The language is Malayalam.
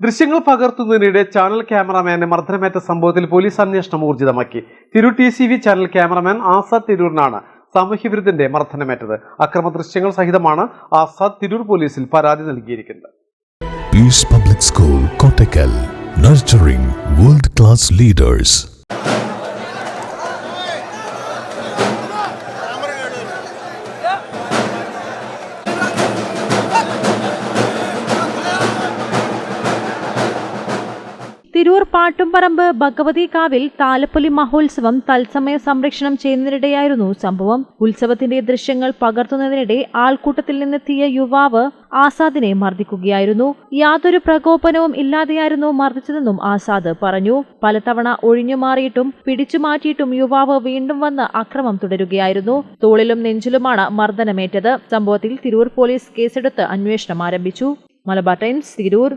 ദൃശ്യങ്ങൾ പകർത്തുന്നതിനിടെ ചാനൽ ക്യാമറാമാനെ മർദ്ദനമേറ്റ സംഭവത്തിൽ പോലീസ് അന്വേഷണം ഊർജിതമാക്കി. Tirur TCV channel cameraman Azad തിരൂരിനാണ് സാമൂഹ്യവിരുദ്ധന്റെ മർദ്ദനമേറ്റത്. അക്രമ ദൃശ്യങ്ങൾ സഹിതമാണ് ആസാദ് തിരൂർ പോലീസിൽ പരാതി നൽകിയിരിക്കുന്നത്. Peace public school Kottakkal, nurturing world class leaders. Tirur Pattumparambu Bhagavathi കാവിൽ താലപ്പൊലി മഹോത്സവം തത്സമയ സംരക്ഷണം ചെയ്യുന്നതിനിടെയായിരുന്നു സംഭവം. ഉത്സവത്തിന്റെ ദൃശ്യങ്ങൾ പകർത്തുന്നതിനിടെ ആൾക്കൂട്ടത്തിൽ നിന്നെത്തിയ യുവാവ് ആസാദിനെ മർദ്ദിക്കുകയായിരുന്നു. യാതൊരു പ്രകോപനവും ഇല്ലാതെയായിരുന്നു മർദ്ദിച്ചതെന്നും ആസാദ് പറഞ്ഞു. പലതവണ ഒഴിഞ്ഞുമാറിയിട്ടും പിടിച്ചുമാറ്റിയിട്ടും യുവാവ് വീണ്ടും വന്ന് അക്രമം തുടരുകയായിരുന്നു. തോളിലും നെഞ്ചിലുമാണ് മർദ്ദനമേറ്റത്. സംഭവത്തിൽ തിരൂർ പോലീസ് കേസെടുത്ത് അന്വേഷണം ആരംഭിച്ചു. മലബാർ ടൈംസ്, തിരൂർ.